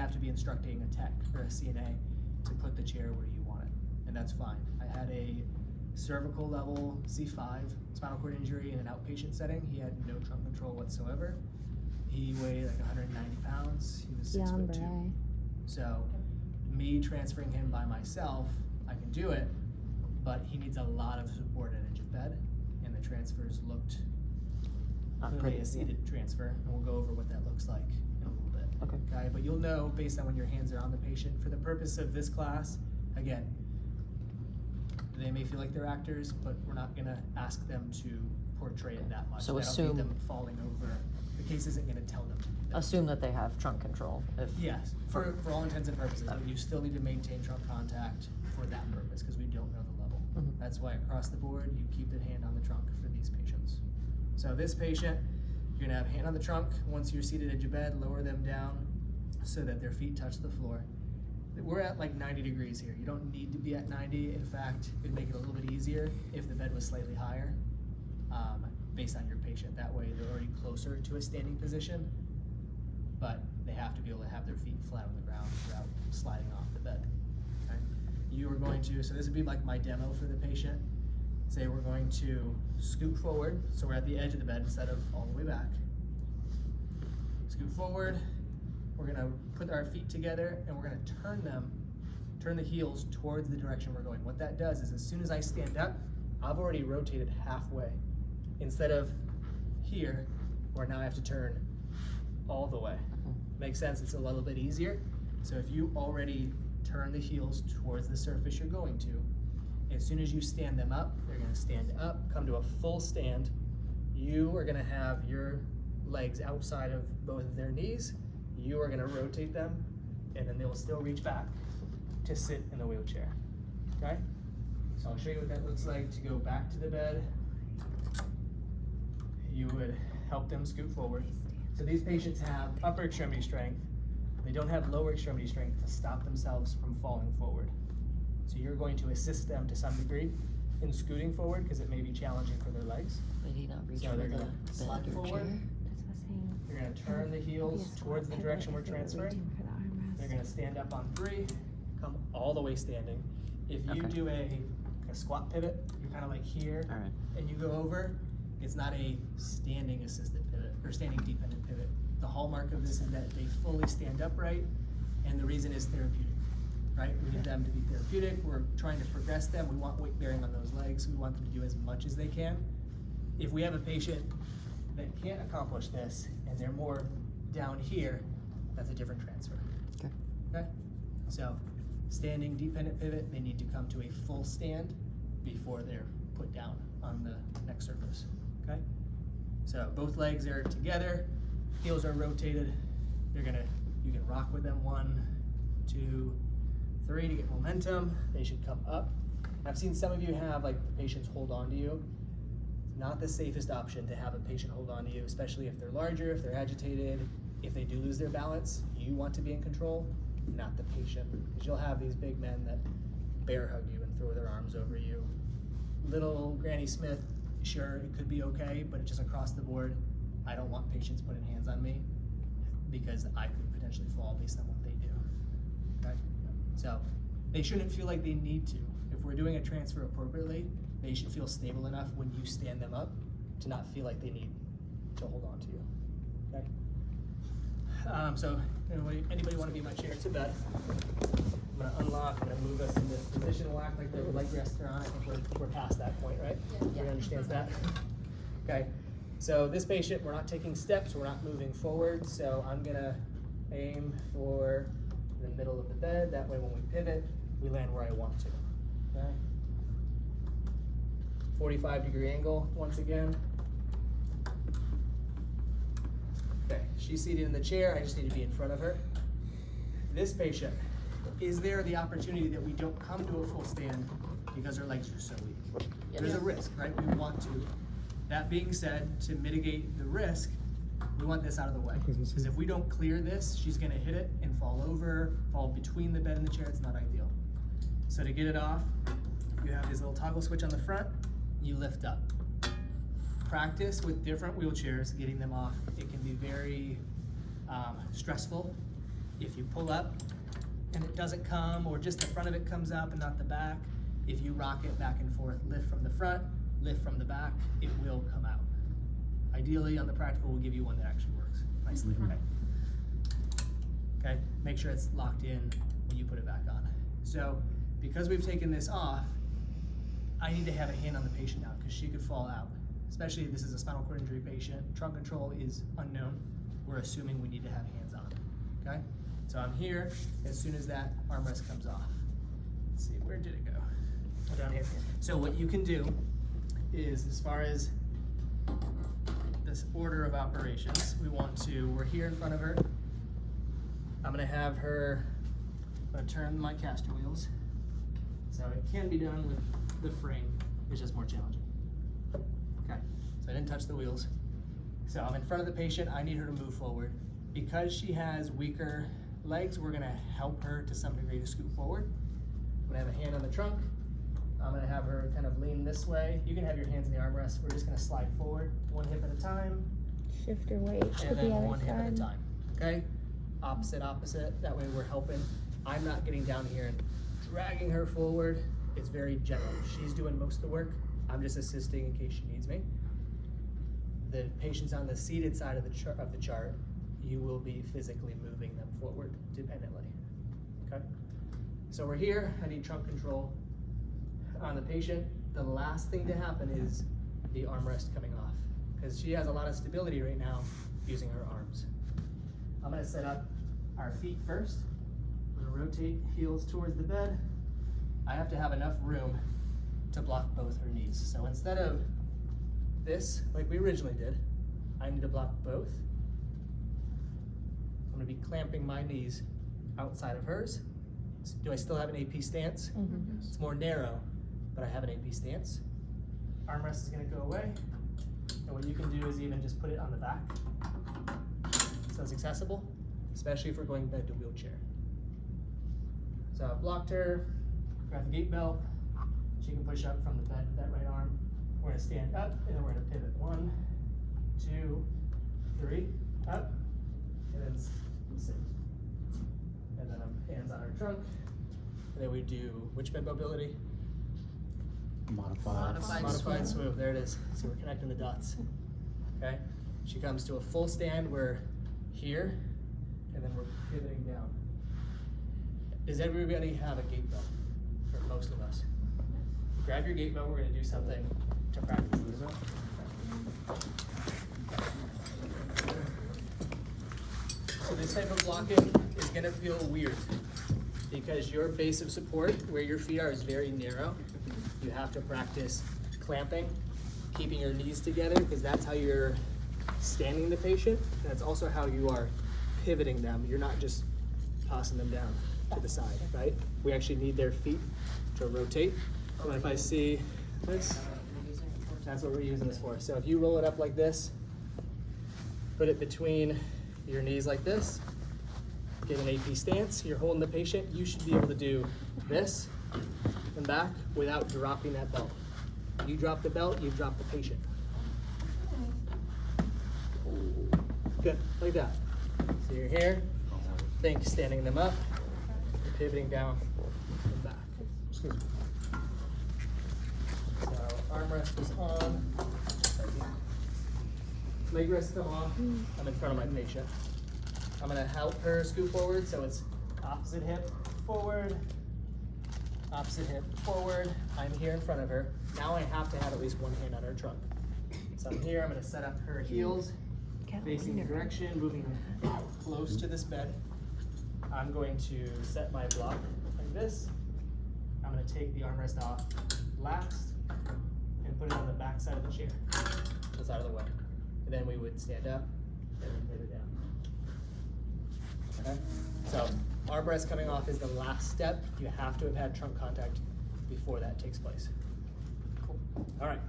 have to be instructing a tech or a CNA to put the chair where you want it, and that's fine. I had a cervical level C5 spinal cord injury in an outpatient setting. He had no trunk control whatsoever. He weighed like 190 pounds. He was 6'2". So me transferring him by myself, I can do it, but he needs a lot of support at edge of bed, and the transfers looked clearly a seated transfer, and we'll go over what that looks like in a little bit. Okay, but you'll know based on when your hands are on the patient. For the purpose of this class, again, they may feel like they're actors, but we're not gonna ask them to portray it that much. So That'll assume be them falling over. The case isn't gonna tell them. Assume that they have trunk control. Yes, for all intents and purposes, but you still need to maintain trunk contact for that purpose, because we don't know the level. That's why across the board, you keep the hand on the trunk for these patients. So this patient, you're gonna have hand on the trunk. Once you're seated at your bed, lower them down so that their feet touch the floor. We're at like 90 degrees here. You don't need to be at 90. In fact, it'd make it a little bit easier if the bed was slightly higher, based on your patient. That way they're already closer to a standing position, but they have to be able to have their feet flat on the ground without sliding off the bed. Okay? You are going to, so this would be like my demo for the patient. Say we're going to scoot forward, so we're at the edge of the bed instead of all the way back. Scoot forward, we're gonna put our feet together and we're gonna turn the heels towards the direction we're going. What that does is as soon as I stand up, I've already rotated halfway. Instead of here, where now I have to turn all the way. Makes sense, it's a little bit easier. So if you already turn the heels towards the surface you're going to, as soon as you stand them up, they're gonna stand up, come to a full stand. You are gonna have your legs outside of both of their knees. You are gonna rotate them, and then they will still reach back to sit in the wheelchair, okay? So I'll show you what that looks like to go back to the bed. You would help them scoot forward. So these patients have upper extremity strength. They don't have lower extremity strength to stop themselves from falling forward. So you're going to assist them to some degree in scooting forward because it may be challenging for their legs. Did he not reach So for they're the gonna slide bed or forward. chair? You're gonna turn the heels towards the direction we're transferring. They're gonna stand up on 3, come all the way standing. If you do a squat pivot, you're kind of like here, and you go over, it's not a standing assisted pivot or standing dependent pivot. The hallmark of this is that they fully stand upright, and the reason is therapeutic, right? We need them to be therapeutic. We're trying to progress them. We want weight bearing on those legs. We want them to do as much as they can. If we have a patient that can't accomplish this and they're more down here, that's a different transfer. Okay? So standing dependent pivot, they need to come to a full stand before they're put down on the next surface. Okay? So both legs are together, heels are rotated. You can rock with them 1, 2, 3 to get momentum. They should come up. I've seen some of you have like patients hold on to you. Not the safest option to have a patient hold on to you, especially if they're larger, if they're agitated, if they do lose their balance. You want to be in control, not the patient, because you'll have these big men that bear hug you and throw their arms over you. Little Granny Smith, sure, it could be okay, but it's just across the board. I don't want patients putting hands on me because I could potentially fall based on what they do. Okay? So they shouldn't feel like they need to. If we're doing a transfer appropriately, they should feel stable enough when you stand them up to not feel like they need to hold on to you. Okay? So anybody want to be in my chair to bed? I'm gonna unlock, I'm gonna move us in this position. We'll act like the leg rests are on. I think we're past that point, right? Yeah. Everybody understands that? Okay. So this patient, we're not taking steps, we're not moving forward. So I'm gonna aim for the middle of the bed. That way when we pivot, we land where I want to. Okay? 45-degree angle once again. Okay, she's seated in the chair. I just need to be in front of her. This patient, is there the opportunity that we don't come to a full stand because her legs are so weak? There's a risk, right? We want to. That being said, to mitigate the risk, we want this out of the way. Because if we don't clear this, she's gonna hit it and fall over, fall between the bed and the chair. It's not ideal. So to get it off, you have this little toggle switch on the front, you lift up. Practice with different wheelchairs, getting them off. It can be very stressful If you pull up and it doesn't come, or just the front of it comes up and not the back, if you rock it back and forth, lift from the front, lift from the back, it will come out. Ideally, on the practical, we'll give you one that actually works nicely, okay? Okay, make sure it's locked in when you put it back on. So, because we've taken this off, I need to have a hand on the patient now because she could fall out. Especially if this is a spinal cord injury patient. Trunk control is unknown. We're assuming we need to have hands on, okay? So I'm here as soon as that armrest comes off. Let's see, where did it go? Oh, down here. So what you can do is, as far as this order of operations, we're here in front of her. I'm gonna have her, I'm gonna turn my caster wheels. So it can be done with the frame, it's just more challenging. Okay, so I didn't touch the wheels. So I'm in front of the patient, I need her to move forward. Because she has weaker legs, we're gonna help her to some degree to scoot forward. I'm gonna have a hand on the trunk. I'm gonna have her kind of lean this way. You can have your hands in the armrest. We're just gonna slide forward, one hip at a time. Shift your weight to And the then other one hip at a side. time, okay? Opposite, that way we're helping. I'm not getting down here and dragging her forward. It's very gentle. She's doing most of the work. I'm just assisting in case she needs me. The patient's on the seated side of the chart. You will be physically moving them forward dependently, okay? So we're here, I need trunk control on the patient. The last thing to happen is the armrest coming off because she has a lot of stability right now using her arms. I'm gonna set up our feet first. I'm gonna rotate heels towards the bed. I have to have enough room to block both her knees. So instead of this, like we originally did, I need to block both. I'm gonna be clamping my knees outside of hers. Do I still have an AP stance? Mm-hmm. It's more narrow, but I have an AP stance. Armrest is gonna go away. And what you can do is even just put it on the back. So it's accessible, especially if we're going bed to wheelchair. So I've blocked her, grab the gate belt. She can push up from the bed with that right arm. We're gonna stand up and then we're gonna pivot. 1, 2, 3, up, and then sit. And then hands on her trunk. And then we do which bed mobility? Modified swoop, there it is. So we're connecting the dots, okay? She comes to a full stand, we're here, and then we're pivoting down. Does everybody have a gate belt? For most of us. Grab your gate belt, we're gonna do something to practice this. So this type of blocking is gonna feel weird because your base of support, where your feet are, is very narrow. You have to practice clamping, keeping your knees together, because that's how you're standing the patient. And that's also how you are pivoting them. You're not just tossing them down to the side, right? We actually need their feet to rotate. And if I see this, that's what we're using this for. So if you roll it up like this, put it between your knees like this, get an AP stance, you're holding the patient, you should be able to do this and back without dropping that belt. When you drop the belt, you drop the patient. Good, like that. So you're here, think standing them up, you're pivoting down and back. Excuse me. So armrest is on. Leg rest come off. I'm in front of my patient. I'm gonna help her scoot forward, so it's opposite hip forward, opposite hip forward. I'm here in front of her. Now I have to have at least one hand on her trunk. So I'm here, I'm gonna set up her heels, facing the direction, moving close to this bed. I'm going to set my block like this. I'm gonna take the armrest off last and put it on the back side of the chair. So it's out of the way. And then we would stand up and then pivot down. Okay? So armrest coming off is the last step. You have to have had trunk contact before that takes place. Cool. All right.